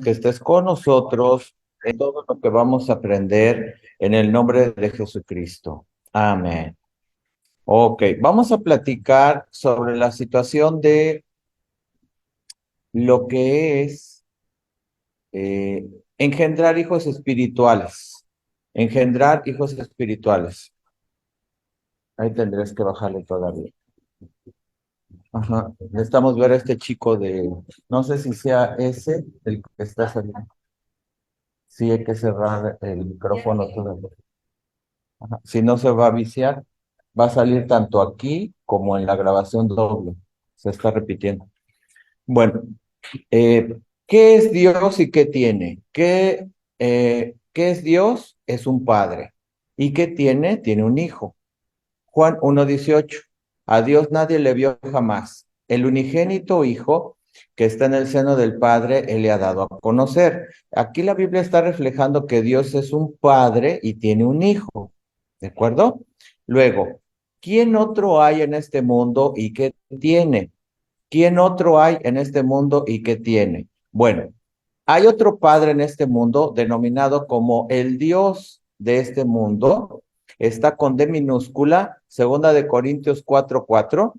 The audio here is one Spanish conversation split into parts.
que estés con nosotros en todo lo que vamos a aprender en el nombre de Jesucristo. Amén. Ok, vamos a platicar sobre la situación de lo que es eh, engendrar hijos espirituales. Engendrar hijos espirituales. Ahí tendrás que bajarle todavía. Ajá. Necesitamos ver a este chico de, no sé si sea ese el que está saliendo. Sí, hay que cerrar el micrófono todavía. Ajá. Si no se va a viciar, va a salir tanto aquí como en la grabación doble. Se está repitiendo. Bueno, ¿qué es Dios y qué tiene? ¿Qué es Dios? Es un padre. ¿Y qué tiene? Tiene un hijo. Juan 1:18. A Dios nadie le vio jamás. El unigénito Hijo que está en el seno del Padre, Él le ha dado a conocer. Aquí la Biblia está reflejando que Dios es un padre y tiene un hijo. ¿De acuerdo? Luego, ¿quién otro hay en este mundo y qué tiene? ¿Quién otro hay en este mundo y qué tiene? Bueno, hay otro padre en este mundo denominado como el Dios de este mundo. Está con D minúscula, segunda de Corintios 4:4,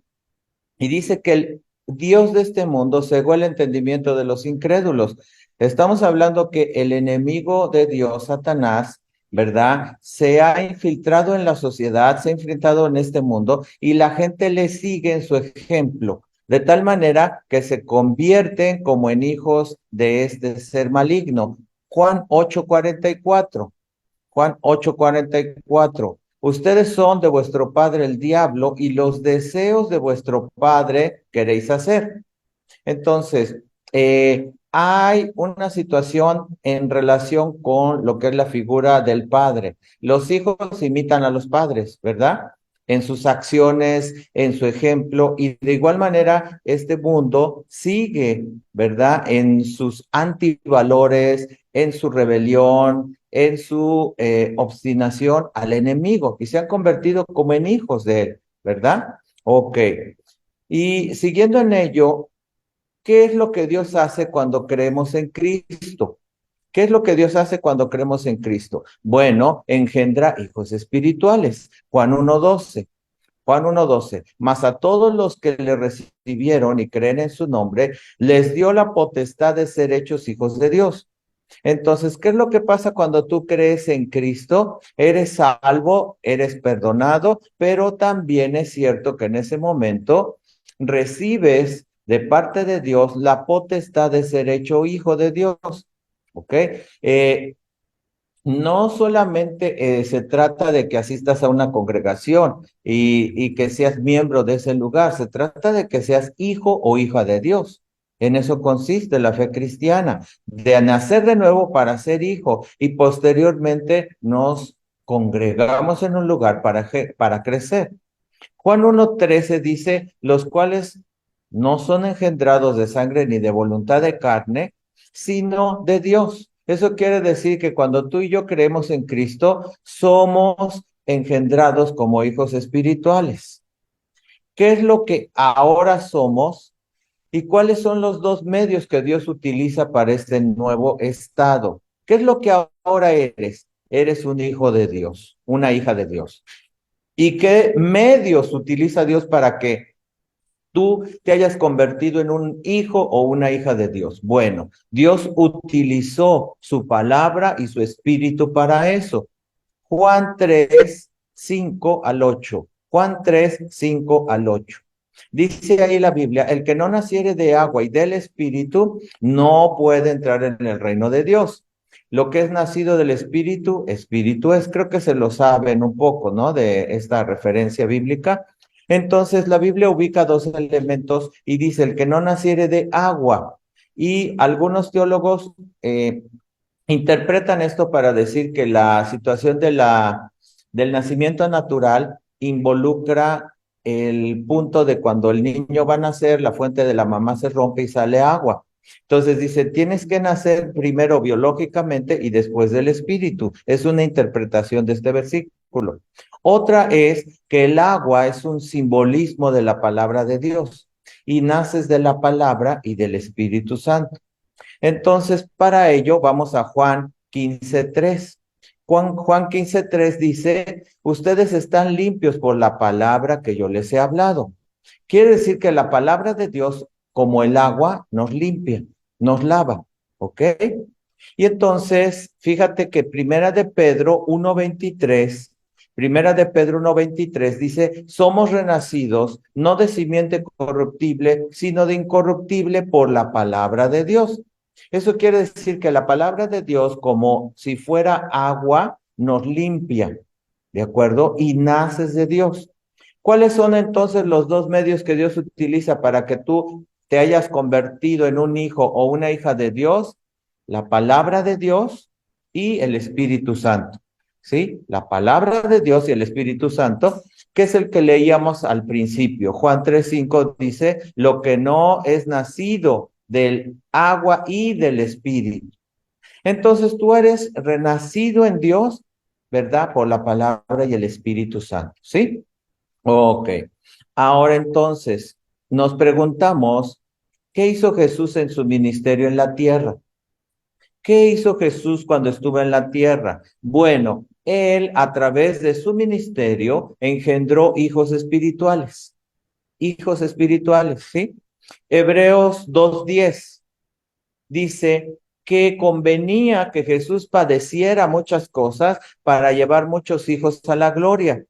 y dice que el Dios de este mundo cegó el entendimiento de los incrédulos. Estamos hablando que el enemigo de Dios, Satanás, ¿verdad? Se ha infiltrado en la sociedad, se ha infiltrado en este mundo y la gente le sigue en su ejemplo, de tal manera que se convierten como en hijos de este ser maligno. Juan 8:44. Juan 8:44. Ustedes son de vuestro padre el diablo y los deseos de vuestro padre queréis hacer. Entonces, hay una situación en relación con lo que es la figura del padre. Los hijos imitan a los padres, ¿verdad? En sus acciones, en su ejemplo, y de igual manera este mundo sigue, ¿verdad? En sus antivalores, en su rebelión, en su obstinación al enemigo, y se han convertido como en hijos de él, ¿verdad? Ok. Y siguiendo en ello, ¿qué es lo que Dios hace cuando creemos en Cristo? ¿Qué es lo que Dios hace cuando creemos en Cristo? Bueno, engendra hijos espirituales. Juan 1:12. Mas a todos los que le recibieron y creen en su nombre, les dio la potestad de ser hechos hijos de Dios. Entonces, ¿qué es lo que pasa cuando tú crees en Cristo? Eres salvo, eres perdonado, pero también es cierto que en ese momento recibes de parte de Dios la potestad de ser hecho hijo de Dios. ¿Ok? No solamente se trata de que asistas a una congregación y que seas miembro de ese lugar, se trata de que seas hijo o hija de Dios. En eso consiste la fe cristiana, de nacer de nuevo para ser hijo y posteriormente nos congregamos en un lugar para crecer. Juan 1:13 dice, los cuales no son engendrados de sangre ni de voluntad de carne, sino de Dios. Eso quiere decir que cuando tú y yo creemos en Cristo, somos engendrados como hijos espirituales. ¿Qué es lo que ahora somos y cuáles son los dos medios que Dios utiliza para este nuevo estado? ¿Qué es lo que ahora eres? Eres un hijo de Dios, una hija de Dios. ¿Y qué medios utiliza Dios para que tú te hayas convertido en un hijo o una hija de Dios? Bueno, Dios utilizó su palabra y su espíritu para eso. Juan 3:5 al 8. Juan 3:5 al 8. Dice ahí la Biblia, el que no naciere de agua y del espíritu no puede entrar en el reino de Dios. Lo que es nacido del espíritu, espíritu es. Creo que se lo saben un poco, ¿no? De esta referencia bíblica. Entonces la Biblia ubica dos elementos y dice, el que no naciere de agua. Y algunos teólogos interpretan esto para decir que la situación del nacimiento natural involucra el punto de cuando el niño va a nacer, la fuente de la mamá se rompe y sale agua. Entonces dice, tienes que nacer primero biológicamente y después del espíritu. Es una interpretación de este versículo. Otra es que el agua es un simbolismo de la palabra de Dios y naces de la palabra y del Espíritu Santo. Entonces, para ello, vamos a Juan 15:3. Juan 15:3 dice, ustedes están limpios por la palabra que yo les he hablado. Quiere decir que la palabra de Dios, como el agua, nos limpia, nos lava, ¿ok? Y entonces, fíjate que Primera de Pedro 1:23 dice, somos renacidos no de simiente corruptible, sino de incorruptible por la palabra de Dios. Eso quiere decir que la palabra de Dios, como si fuera agua, nos limpia, ¿de acuerdo? Y naces de Dios. ¿Cuáles son entonces los dos medios que Dios utiliza para que tú te hayas convertido en un hijo o una hija de Dios? La palabra de Dios y el Espíritu Santo. ¿Sí? La palabra de Dios y el Espíritu Santo, que es el que leíamos al principio. Juan 3:5 dice, lo que no es nacido del agua y del Espíritu. Entonces tú eres renacido en Dios, ¿verdad? Por la palabra y el Espíritu Santo, ¿sí? Ok. Ahora entonces, nos preguntamos, ¿qué hizo Jesús en su ministerio en la tierra? ¿Qué hizo Jesús cuando estuvo en la tierra? Bueno, él a través de su ministerio engendró hijos espirituales, ¿sí? Hebreos 2:10 dice que convenía que Jesús padeciera muchas cosas para llevar muchos hijos a la gloria.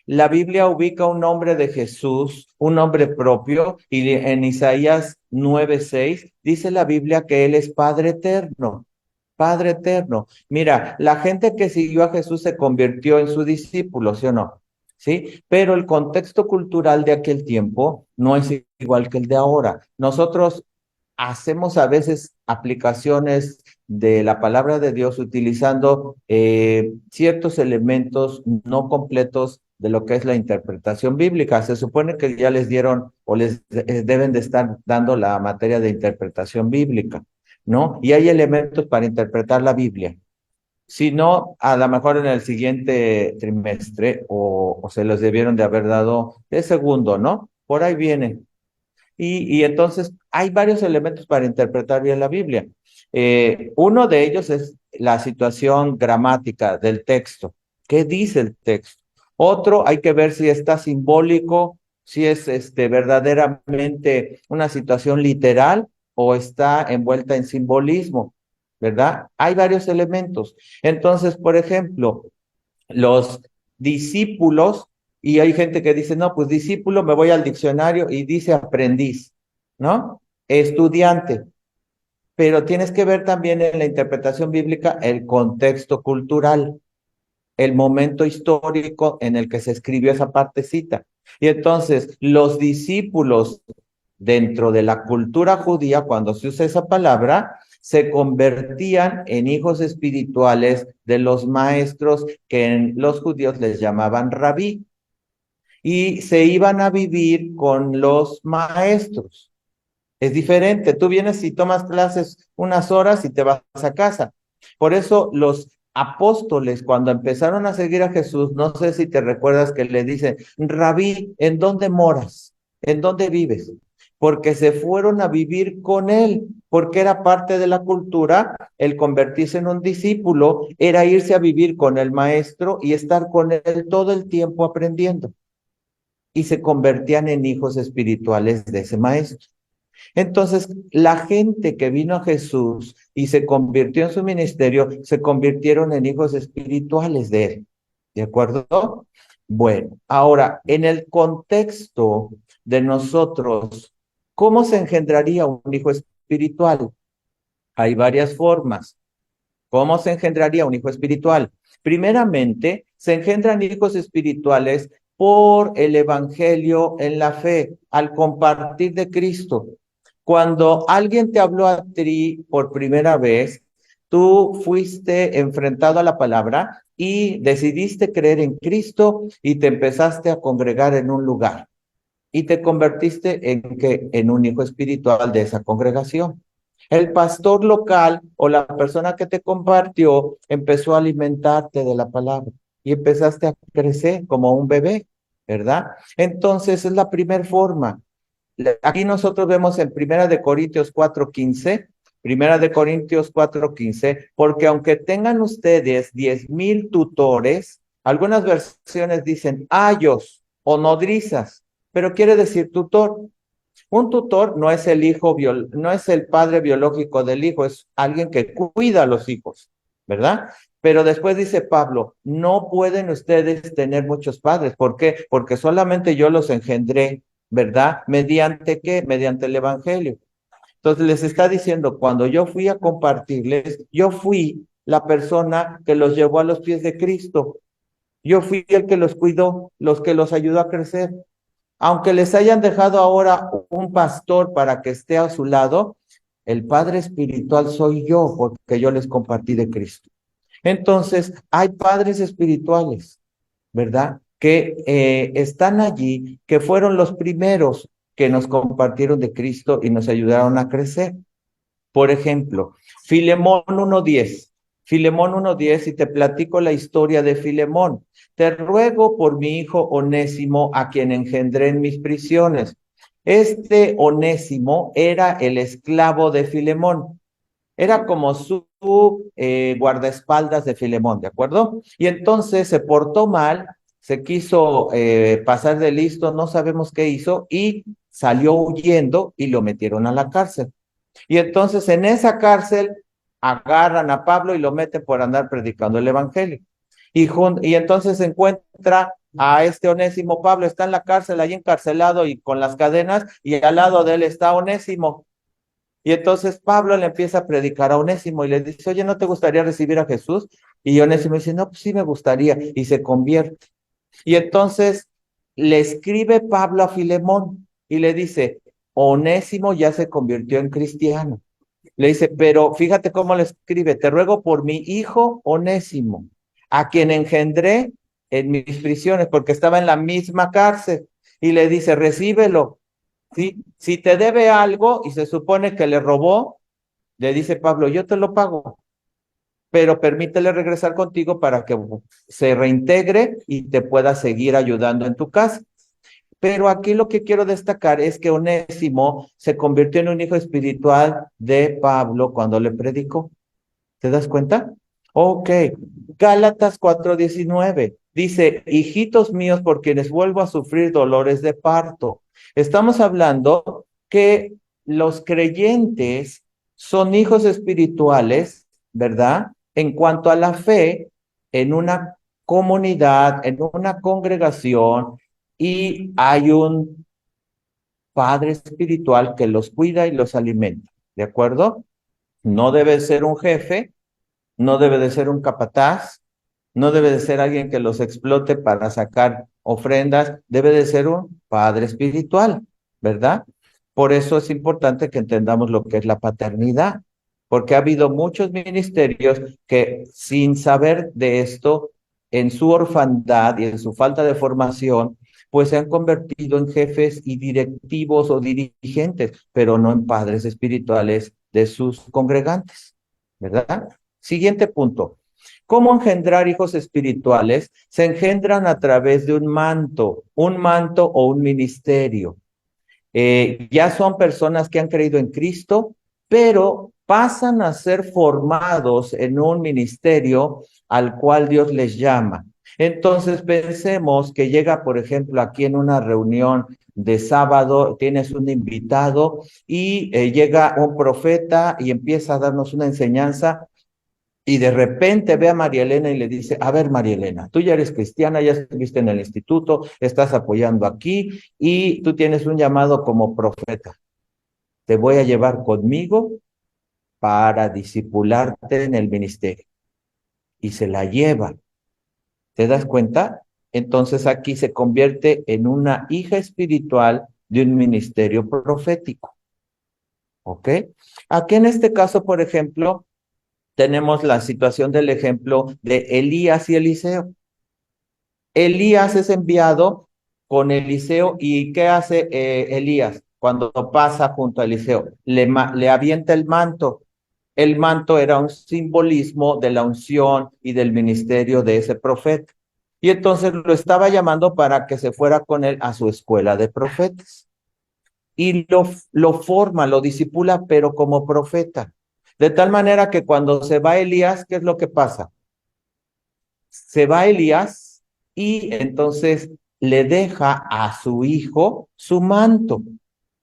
La Biblia ubica un nombre de Jesús, un nombre propio, y en Isaías 9:6 dice la Biblia que Él es Padre eterno. Padre eterno. Mira, la gente que siguió a Jesús se convirtió en su discípulo, ¿sí o no? ¿Sí? Pero el contexto cultural de aquel tiempo no es igual que el de ahora. Nosotros hacemos a veces aplicaciones de la palabra de Dios utilizando ciertos elementos no completos de lo que es la interpretación bíblica. Se supone que ya les dieron o les deben de estar dando la materia de interpretación bíblica, ¿no? Y hay elementos para interpretar la Biblia. Si no, a lo mejor en el siguiente trimestre o se los debieron de haber dado de segundo, ¿no? Por ahí viene. Y entonces hay varios elementos para interpretar bien la Biblia. Uno de ellos es la situación gramática del texto. ¿Qué dice el texto? Otro, hay que ver si está simbólico, si es verdaderamente una situación literal o está envuelta en simbolismo, ¿verdad? Hay varios elementos. Entonces, por ejemplo, los discípulos, y hay gente que dice, no, pues discípulo, me voy al diccionario y dice aprendiz, ¿no? Estudiante, pero tienes que ver también en la interpretación bíblica el contexto cultural, el momento histórico en el que se escribió esa partecita. Y entonces, los discípulos dentro de la cultura judía, cuando se usa esa palabra, se convertían en hijos espirituales de los maestros que en los judíos les llamaban rabí y se iban a vivir con los maestros. Es diferente, tú vienes y tomas clases unas horas y te vas a casa. Por eso los apóstoles, cuando empezaron a seguir a Jesús, no sé si te recuerdas que le dicen, Rabí, ¿en dónde moras? ¿En dónde vives? Porque se fueron a vivir con él, porque era parte de la cultura, el convertirse en un discípulo, era irse a vivir con el maestro y estar con él todo el tiempo aprendiendo. Y se convertían en hijos espirituales de ese maestro. Entonces, la gente que vino a Jesús y se convirtió en su ministerio, se convirtieron en hijos espirituales de él. ¿De acuerdo? Bueno, ahora, en el contexto de nosotros, ¿cómo se engendraría un hijo espiritual? Hay varias formas. ¿Cómo se engendraría un hijo espiritual? Primeramente, se engendran hijos espirituales por el evangelio en la fe, al compartir de Cristo. Cuando alguien te habló a ti por primera vez, tú fuiste enfrentado a la palabra y decidiste creer en Cristo y te empezaste a congregar en un lugar y te convertiste en un hijo espiritual de esa congregación. El pastor local o la persona que te compartió empezó a alimentarte de la palabra y empezaste a crecer como un bebé, ¿verdad? Entonces es la primera forma. Aquí nosotros vemos en Primera de Corintios 4:15 Primera de Corintios 4:15, porque aunque tengan ustedes 10,000 tutores, algunas versiones dicen ayos o nodrizas, pero quiere decir tutor. Un tutor no es no es el padre biológico del hijo, es alguien que cuida a los hijos, ¿verdad? Pero después dice Pablo, no pueden ustedes tener muchos padres. ¿Por qué? Porque solamente yo los engendré, ¿verdad? ¿Mediante qué? Mediante el evangelio. Entonces les está diciendo, cuando yo fui a compartirles, yo fui la persona que los llevó a los pies de Cristo. Yo fui el que los cuidó, los que los ayudó a crecer. Aunque les hayan dejado ahora un pastor para que esté a su lado, el padre espiritual soy yo, porque yo les compartí de Cristo. Entonces, hay padres espirituales, ¿verdad? Que están allí, que fueron los primeros que nos compartieron de Cristo y nos ayudaron a crecer. Por ejemplo, Filemón 1:10. Filemón 1:10, y te platico la historia de Filemón. Te ruego por mi hijo Onésimo, a quien engendré en mis prisiones. Este Onésimo era el esclavo de Filemón. Era como su guardaespaldas de Filemón, ¿de acuerdo? Y entonces se portó mal, se quiso pasar de listo, no sabemos qué hizo, y salió huyendo y lo metieron a la cárcel. Y entonces en esa cárcel agarran a Pablo y lo meten por andar predicando el evangelio. Y entonces se encuentra a este Onésimo. Pablo está en la cárcel, allí encarcelado y con las cadenas, y al lado de él está Onésimo. Y entonces Pablo le empieza a predicar a Onésimo y le dice, oye, ¿no te gustaría recibir a Jesús? Y Onésimo dice, no, pues sí me gustaría, y se convierte. Y entonces le escribe Pablo a Filemón y le dice, Onésimo ya se convirtió en cristiano. Le dice, pero fíjate cómo le escribe, te ruego por mi hijo Onésimo, a quien engendré en mis prisiones, porque estaba en la misma cárcel. Y le dice, recíbelo. ¿Sí? Si te debe algo y se supone que le robó, le dice Pablo, yo te lo pago, pero permítele regresar contigo para que se reintegre y te pueda seguir ayudando en tu casa. Pero aquí lo que quiero destacar es que Onésimo se convirtió en un hijo espiritual de Pablo cuando le predicó. ¿Te das cuenta? Ok. Gálatas 4:19 dice, hijitos míos, por quienes vuelvo a sufrir dolores de parto. Estamos hablando que los creyentes son hijos espirituales, ¿verdad? En cuanto a la fe, en una comunidad, en una congregación, y hay un padre espiritual que los cuida y los alimenta, ¿de acuerdo? No debe ser un jefe, no debe de ser un capataz, no debe de ser alguien que los explote para sacar ofrendas, debe de ser un padre espiritual, ¿verdad? Por eso es importante que entendamos lo que es la paternidad, porque ha habido muchos ministerios que sin saber de esto, en su orfandad y en su falta de formación, pues se han convertido en jefes y directivos o dirigentes, pero no en padres espirituales de sus congregantes, ¿verdad? Siguiente punto. ¿Cómo engendrar hijos espirituales? Se engendran a través de un manto o un ministerio. Ya son personas que han creído en Cristo, pero pasan a ser formados en un ministerio al cual Dios les llama. Entonces pensemos que llega, por ejemplo, aquí en una reunión de sábado, tienes un invitado y llega un profeta y empieza a darnos una enseñanza. Y de repente ve a María Elena y le dice, a ver, María Elena, tú ya eres cristiana, ya estuviste en el instituto, estás apoyando aquí y tú tienes un llamado como profeta. Te voy a llevar conmigo para discipularte en el ministerio. Y se la lleva. ¿Te das cuenta? Entonces aquí se convierte en una hija espiritual de un ministerio profético. ¿Ok? Aquí en este caso, por ejemplo, tenemos la situación del ejemplo de Elías y Eliseo. Elías es enviado con Eliseo, y ¿qué hace Elías cuando pasa junto a Eliseo? Le avienta el manto. El manto era un simbolismo de la unción y del ministerio de ese profeta. Y entonces lo estaba llamando para que se fuera con él a su escuela de profetas. Y lo forma, lo disipula, pero como profeta. De tal manera que cuando se va Elías, ¿qué es lo que pasa? Se va Elías y entonces le deja a su hijo su manto,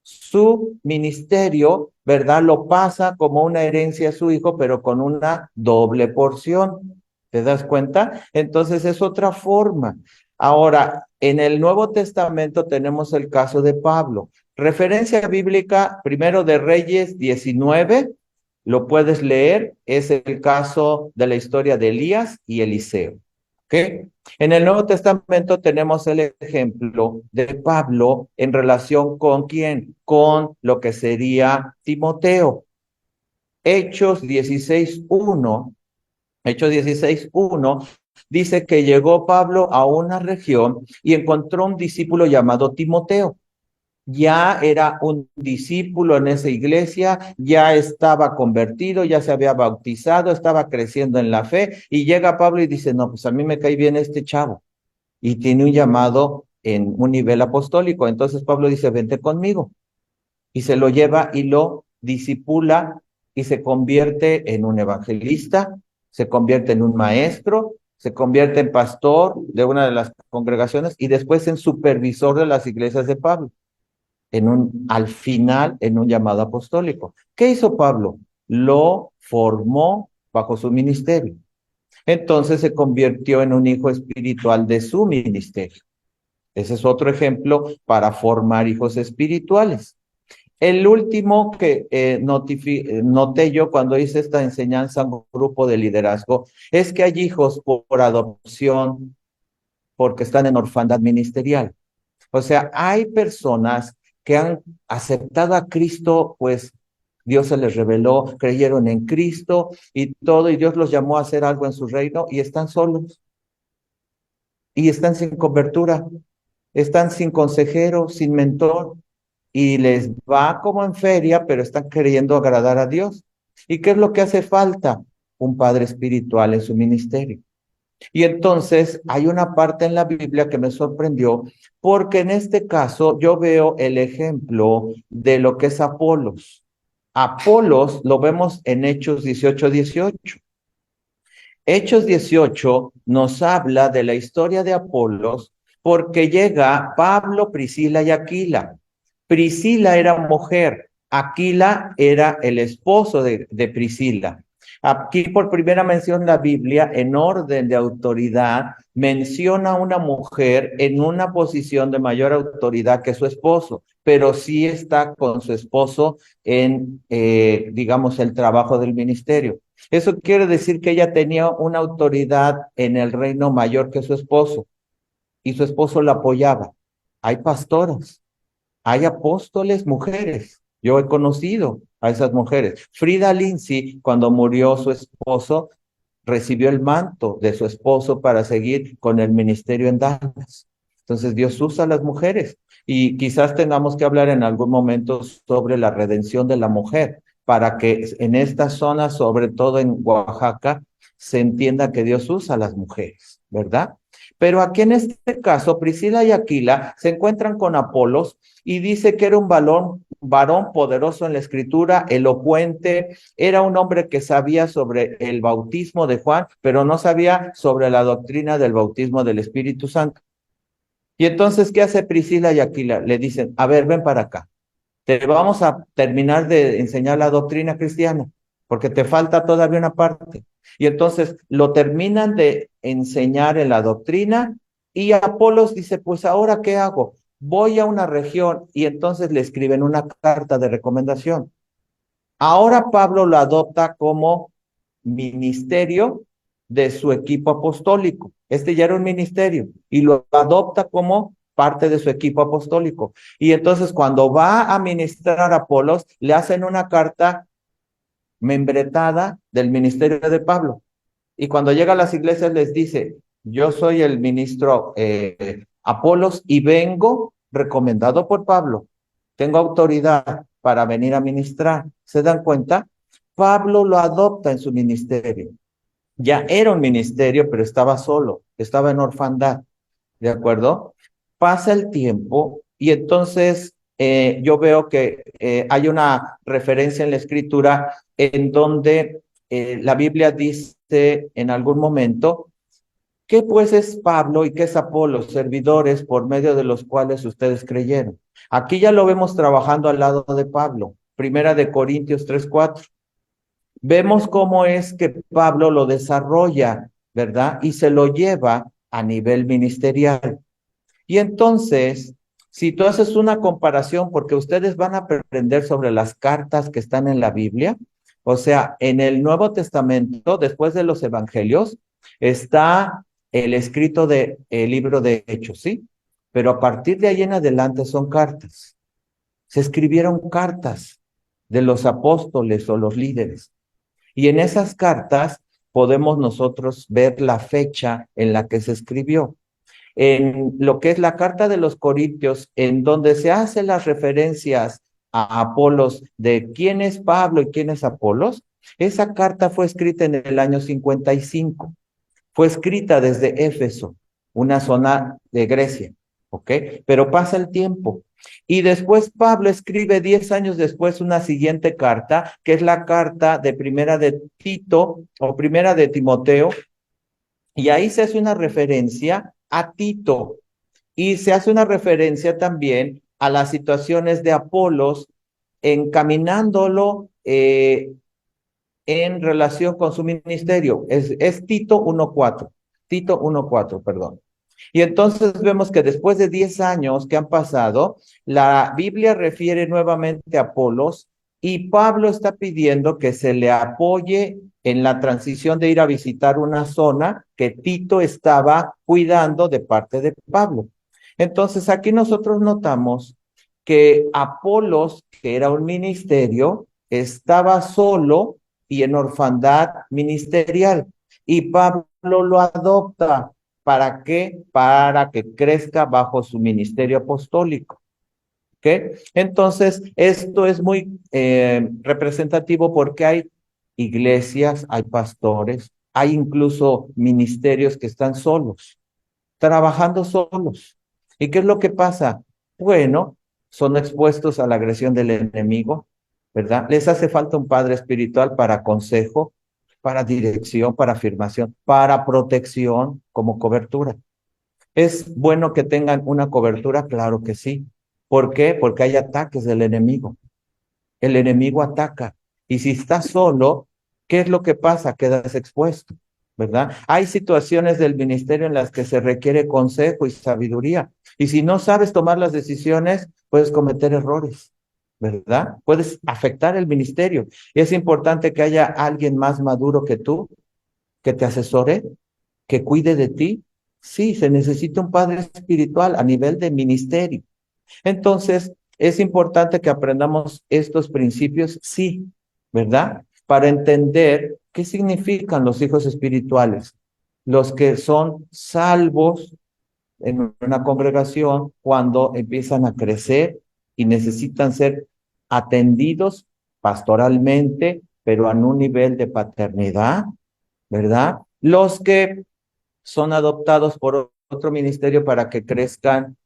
su ministerio, ¿verdad? Lo pasa como una herencia a su hijo, pero con una doble porción. ¿Te das cuenta? Entonces es otra forma. Ahora, en el Nuevo Testamento tenemos el caso de Pablo. Referencia bíblica, primero de Reyes 19, lo puedes leer, es el caso de la historia de Elías y Eliseo. ¿Ok? En el Nuevo Testamento tenemos el ejemplo de Pablo en relación con quién, con lo que sería Timoteo. Hechos 16:1, Hechos 16:1 dice que llegó Pablo a una región y encontró un discípulo llamado Timoteo. Ya era un discípulo en esa iglesia, ya estaba convertido, ya se había bautizado, estaba creciendo en la fe, y llega Pablo y dice, no, pues a mí me cae bien este chavo, y tiene un llamado en un nivel apostólico. Entonces Pablo dice, vente conmigo, y se lo lleva y lo discipula, y se convierte en un evangelista, se convierte en un maestro, se convierte en pastor de una de las congregaciones, y después en supervisor de las iglesias de Pablo al final, en un llamado apostólico. ¿Qué hizo Pablo? Lo formó bajo su ministerio. Entonces se convirtió en un hijo espiritual de su ministerio. Ese es otro ejemplo para formar hijos espirituales. El último que noté yo cuando hice esta enseñanza a un grupo de liderazgo es que hay hijos por adopción porque están en orfandad ministerial. O sea, hay personas que han aceptado a Cristo, pues Dios se les reveló, creyeron en Cristo y todo, y Dios los llamó a hacer algo en su reino y están solos, y están sin cobertura, están sin consejero, sin mentor, y les va como en feria, pero están queriendo agradar a Dios. ¿Y qué es lo que hace falta? Un padre espiritual en su ministerio. Y entonces hay una parte en la Biblia que me sorprendió, porque en este caso yo veo el ejemplo de lo que es Apolos. Apolos lo vemos en Hechos 18:18. Hechos 18 nos habla de la historia de Apolos porque llega Pablo, Priscila y Aquila. Priscila era mujer, Aquila era el esposo de Priscila. Aquí por primera mención la Biblia, en orden de autoridad, menciona a una mujer en una posición de mayor autoridad que su esposo, pero sí está con su esposo en, digamos, el trabajo del ministerio. Eso quiere decir que ella tenía una autoridad en el reino mayor que su esposo, y su esposo la apoyaba. Hay pastoras, hay apóstoles mujeres. Yo he conocido a esas mujeres. Frida Lindsay, cuando murió su esposo, recibió el manto de su esposo para seguir con el ministerio en Dallas. Entonces Dios usa a las mujeres, y quizás tengamos que hablar en algún momento sobre la redención de la mujer, para que en esta zona, sobre todo en Oaxaca, se entienda que Dios usa a las mujeres, ¿verdad? Pero aquí en este caso, Priscila y Aquila se encuentran con Apolos y dice que era un varón poderoso en la escritura, elocuente, era un hombre que sabía sobre el bautismo de Juan, pero no sabía sobre la doctrina del bautismo del Espíritu Santo. Y entonces, ¿qué hace Priscila y Aquila? Le dicen, a ver, ven para acá, te vamos a terminar de enseñar la doctrina cristiana, porque te falta todavía una parte. Y entonces lo terminan de enseñar en la doctrina, y Apolos dice, pues ahora, ¿qué hago? Voy a una región, y entonces le escriben una carta de recomendación. Ahora Pablo lo adopta como ministerio de su equipo apostólico. Este ya era un ministerio y lo adopta como parte de su equipo apostólico. Y entonces cuando va a ministrar a Apolos, le hacen una carta membretada del ministerio de Pablo. Y cuando llega a las iglesias les dice, yo soy el ministro Apolos y vengo recomendado por Pablo. Tengo autoridad para venir a ministrar. ¿Se dan cuenta? Pablo lo adopta en su ministerio. Ya era un ministerio, pero estaba solo, estaba en orfandad. ¿De acuerdo? Pasa el tiempo y entonces yo veo que hay una referencia en la Escritura en donde la Biblia dice en algún momento, ¿qué pues es Pablo y qué es Apolo, servidores por medio de los cuales ustedes creyeron? Aquí ya lo vemos trabajando al lado de Pablo, Primera de Corintios 3:4. Vemos cómo es que Pablo lo desarrolla, ¿verdad? Y se lo lleva a nivel ministerial. Y entonces, si tú haces una comparación, porque ustedes van a aprender sobre las cartas que están en la Biblia, o sea, en el Nuevo Testamento, después de los evangelios, está el escrito de el libro de Hechos, ¿sí? Pero a partir de ahí en adelante son cartas. Se escribieron cartas de los apóstoles o los líderes. Y en esas cartas podemos nosotros ver la fecha en la que se escribió. En lo que es la carta de los Corintios, en donde se hacen las referencias a Apolos de quién es Pablo y quién es Apolos, esa carta fue escrita en el año 55. Fue escrita desde Éfeso, una zona de Grecia, ¿ok? Pero pasa el tiempo. Y después Pablo escribe 10 años después una siguiente carta, que es la carta de primera de Tito o primera de Timoteo, y ahí se hace una referencia a Tito y se hace una referencia también a las situaciones de Apolos encaminándolo en relación con su ministerio. Es Tito 1:4, Tito 1:4, perdón. Y entonces vemos que después de 10 años que han pasado, la Biblia refiere nuevamente a Apolos y Pablo está pidiendo que se le apoye en la transición de ir a visitar una zona que Tito estaba cuidando de parte de Pablo. Entonces aquí nosotros notamos que Apolos, que era un ministerio, estaba solo y en orfandad ministerial. Y Pablo lo adopta. ¿Para qué? Para que crezca bajo su ministerio apostólico. ¿Ok? Entonces, esto es muy representativo porque hay iglesias, hay pastores, hay incluso ministerios que están solos, trabajando solos. ¿Y qué es lo que pasa? Bueno, son expuestos a la agresión del enemigo, ¿verdad? Les hace falta un padre espiritual para consejo, para dirección, para afirmación, para protección, como cobertura. ¿Es bueno que tengan una cobertura? Claro que sí. ¿Por qué? Porque hay ataques del enemigo. El enemigo ataca. Y si estás solo, ¿qué es lo que pasa? Quedas expuesto, ¿verdad? Hay situaciones del ministerio en las que se requiere consejo y sabiduría. Y si no sabes tomar las decisiones, puedes cometer errores, ¿verdad? Puedes afectar el ministerio. Y es importante que haya alguien más maduro que tú, que te asesore, que cuide de ti. Sí, se necesita un padre espiritual a nivel de ministerio. Entonces, es importante que aprendamos estos principios, sí, ¿verdad? Para entender qué significan los hijos espirituales, los que son salvos en una congregación cuando empiezan a crecer y necesitan ser atendidos pastoralmente, pero a un nivel de paternidad, ¿verdad? Los que son adoptados por otro ministerio para que crezcan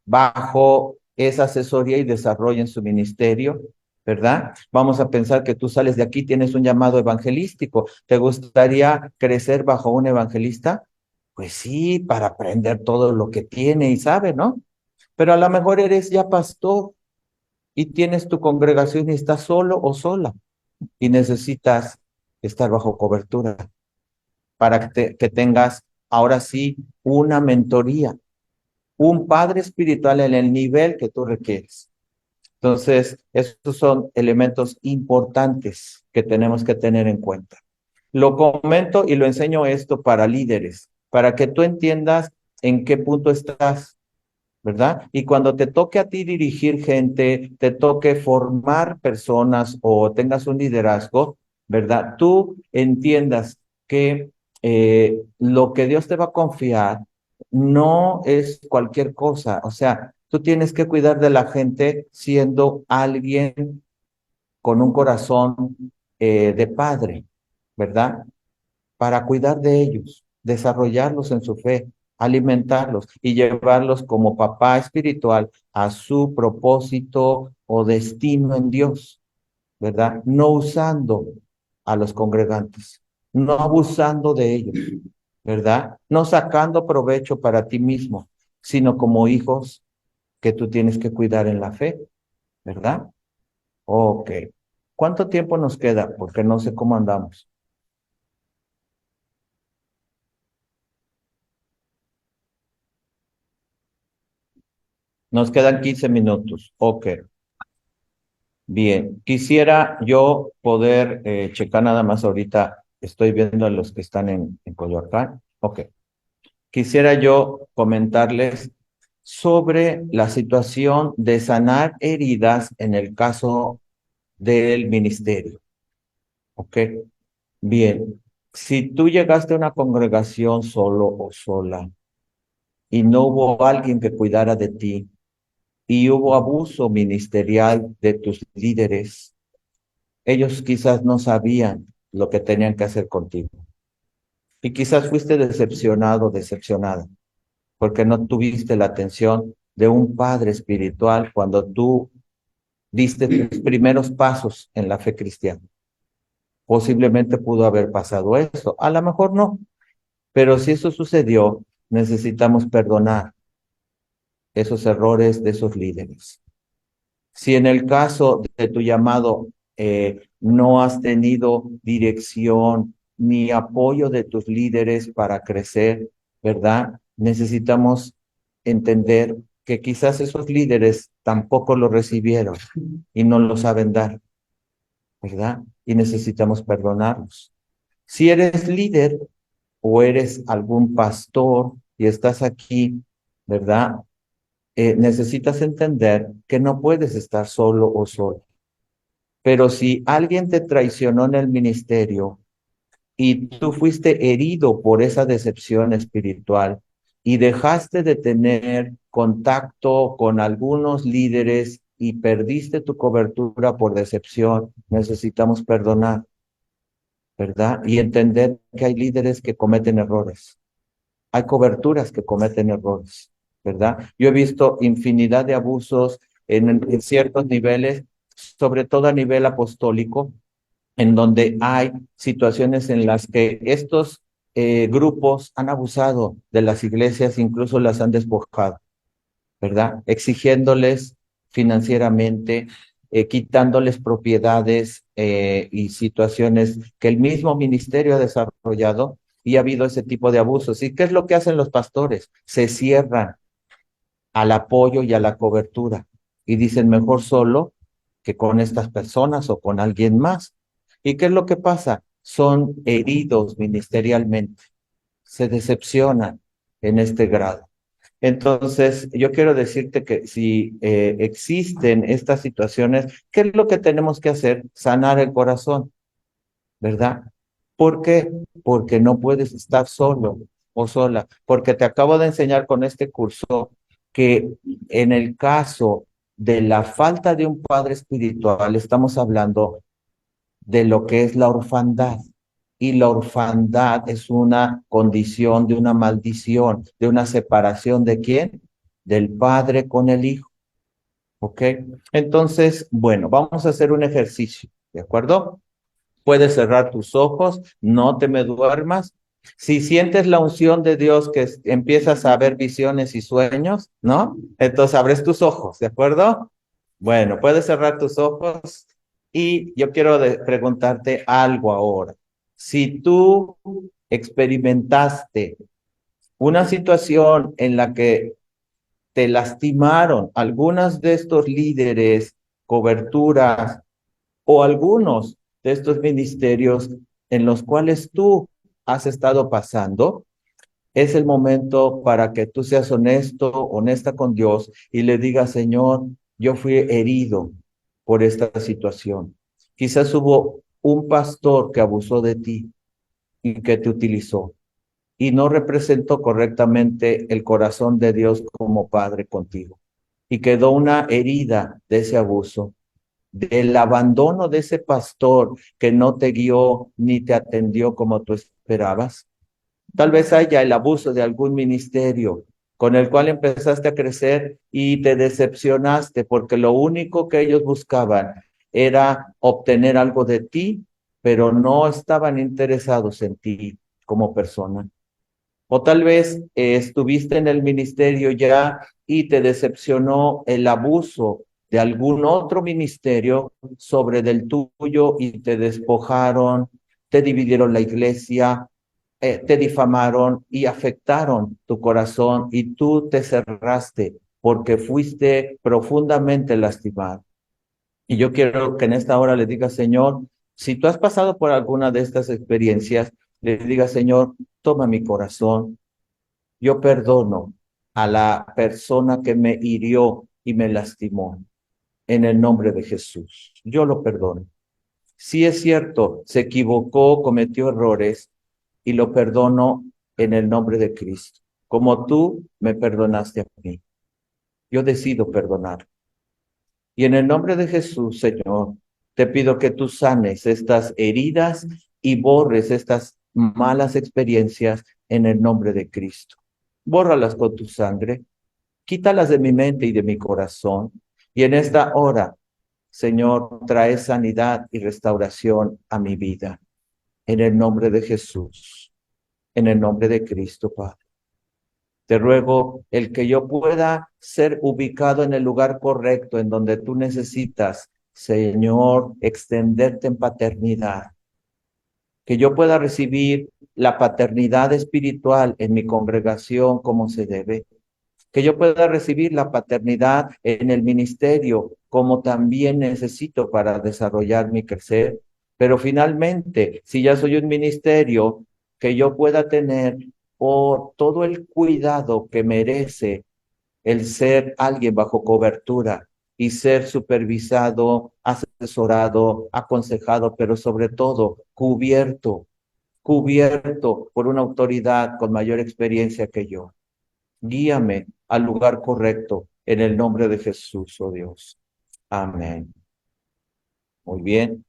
bajo esa asesoría y desarrollen su ministerio, ¿verdad? Vamos a pensar que tú sales de aquí, tienes un llamado evangelístico. ¿Te gustaría crecer bajo un evangelista? Pues sí, para aprender todo lo que tiene y sabe, ¿no? Pero a lo mejor eres ya pastor y tienes tu congregación y estás solo o sola y necesitas estar bajo cobertura para que tengas ahora sí una mentoría, un padre espiritual en el nivel que tú requieres. Entonces, estos son elementos importantes que tenemos que tener en cuenta. Lo comento y lo enseño esto para líderes, para que tú entiendas en qué punto estás, ¿verdad? Y cuando te toque a ti dirigir gente, te toque formar personas o tengas un liderazgo, ¿verdad? Tú entiendas que lo que Dios te va a confiar no es cualquier cosa. O sea, tú tienes que cuidar de la gente siendo alguien con un corazón de padre, ¿verdad? Para cuidar de ellos, desarrollarlos en su fe. alimentarlos y llevarlos como papá espiritual a su propósito o destino en Dios, ¿verdad? No usando a los congregantes, no abusando de ellos, ¿verdad? No sacando provecho para ti mismo, sino como hijos que tú tienes que cuidar en la fe, ¿verdad? Ok. ¿Cuánto tiempo nos queda? Porque no sé cómo andamos. Nos quedan 15 minutos. Ok. Bien. Quisiera yo poder checar nada más ahorita. Estoy viendo a los que están en Coyoacán. Ok. Quisiera yo comentarles sobre la situación de sanar heridas en el caso del ministerio. Ok. Bien. Si tú llegaste a una congregación solo o sola y no hubo alguien que cuidara de ti, y hubo abuso ministerial de tus líderes, ellos quizás no sabían lo que tenían que hacer contigo. Y quizás fuiste decepcionado, decepcionada, porque no tuviste la atención de un padre espiritual cuando tú diste tus primeros pasos en la fe cristiana. Posiblemente pudo haber pasado eso, a lo mejor no, pero si eso sucedió, necesitamos perdonar esos errores de esos líderes. Si en el caso de tu llamado no has tenido dirección ni apoyo de tus líderes para crecer, ¿verdad? Necesitamos entender que quizás esos líderes tampoco lo recibieron y no lo saben dar, ¿verdad? Y necesitamos perdonarlos. Si eres líder o eres algún pastor y estás aquí, ¿verdad? Necesitas entender que no puedes estar solo o solo. Pero si alguien te traicionó en el ministerio y tú fuiste herido por esa decepción espiritual y dejaste de tener contacto con algunos líderes y perdiste tu cobertura por decepción, necesitamos perdonar, ¿verdad? Y entender que hay líderes que cometen errores. Hay coberturas que cometen errores, ¿verdad? Yo he visto infinidad de abusos en ciertos niveles, sobre todo a nivel apostólico, en donde hay situaciones en las que estos grupos han abusado de las iglesias, incluso las han despojado, ¿verdad? Exigiéndoles financieramente, quitándoles propiedades y situaciones que el mismo ministerio ha desarrollado y ha habido ese tipo de abusos. ¿Y qué es lo que hacen los pastores? Se cierran al apoyo y a la cobertura y dicen mejor solo que con estas personas o con alguien más. ¿Y qué es lo que pasa? Son heridos ministerialmente, se decepcionan en este grado. Entonces, yo quiero decirte que si existen estas situaciones, ¿qué es lo que tenemos que hacer? Sanar el corazón, ¿verdad? ¿Por qué? Porque no puedes estar solo o sola, porque te acabo de enseñar con este curso que en el caso de la falta de un padre espiritual, estamos hablando de lo que es la orfandad. Y la orfandad es una condición de una maldición, de una separación de quién? Del padre con el hijo. ¿Ok? Entonces, bueno, vamos a hacer un ejercicio, ¿de acuerdo? Puedes cerrar tus ojos, no te me duermas. Si sientes la unción de Dios que empiezas a ver visiones y sueños, ¿no? Entonces abres tus ojos, ¿de acuerdo? Bueno, puedes cerrar tus ojos y yo quiero preguntarte algo ahora. Si tú experimentaste una situación en la que te lastimaron algunas de estos líderes, coberturas o algunos de estos ministerios en los cuales tú has estado pasando, es el momento para que tú seas honesto, honesta con Dios y le digas, Señor, yo fui herido por esta situación. Quizás hubo un pastor que abusó de ti y que te utilizó y no representó correctamente el corazón de Dios como Padre contigo. Y quedó una herida de ese abuso, del abandono de ese pastor que no te guió ni te atendió como tú esperabas. Tal vez haya el abuso de algún ministerio con el cual empezaste a crecer y te decepcionaste porque lo único que ellos buscaban era obtener algo de ti, pero no estaban interesados en ti como persona. O tal vez estuviste en el ministerio ya y te decepcionó el abuso de algún otro ministerio sobre del tuyo y te despojaron, te dividieron la iglesia, te difamaron y afectaron tu corazón y tú te cerraste porque fuiste profundamente lastimado. Y yo quiero que en esta hora le diga, Señor, si tú has pasado por alguna de estas experiencias, le diga, Señor, toma mi corazón, yo perdono a la persona que me hirió y me lastimó en el nombre de Jesús. Yo lo perdono. Sí es cierto, se equivocó, cometió errores y lo perdono en el nombre de Cristo. Como tú me perdonaste a mí, yo decido perdonar. Y en el nombre de Jesús, Señor, te pido que tú sanes estas heridas y borres estas malas experiencias en el nombre de Cristo. Bórralas con tu sangre, quítalas de mi mente y de mi corazón. Y en esta hora, Señor, trae sanidad y restauración a mi vida. En el nombre de Jesús, en el nombre de Cristo, Padre. Te ruego el que yo pueda ser ubicado en el lugar correcto, en donde tú necesitas, Señor, extenderte en paternidad. Que yo pueda recibir la paternidad espiritual en mi congregación como se debe. Que yo pueda recibir la paternidad en el ministerio como también necesito para desarrollar mi crecer. Pero finalmente, si ya soy un ministerio, que yo pueda tener todo el cuidado que merece el ser alguien bajo cobertura y ser supervisado, asesorado, aconsejado, pero sobre todo cubierto por una autoridad con mayor experiencia que yo. Guíame al lugar correcto en el nombre de Jesús, oh Dios. Amén. Muy bien.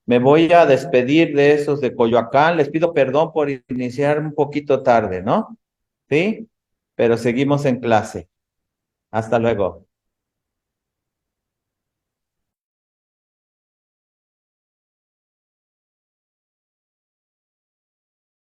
Me voy a despedir de esos de Coyoacán. Les pido perdón por iniciar un poquito tarde, ¿no? ¿Sí? Pero seguimos en clase. Hasta luego.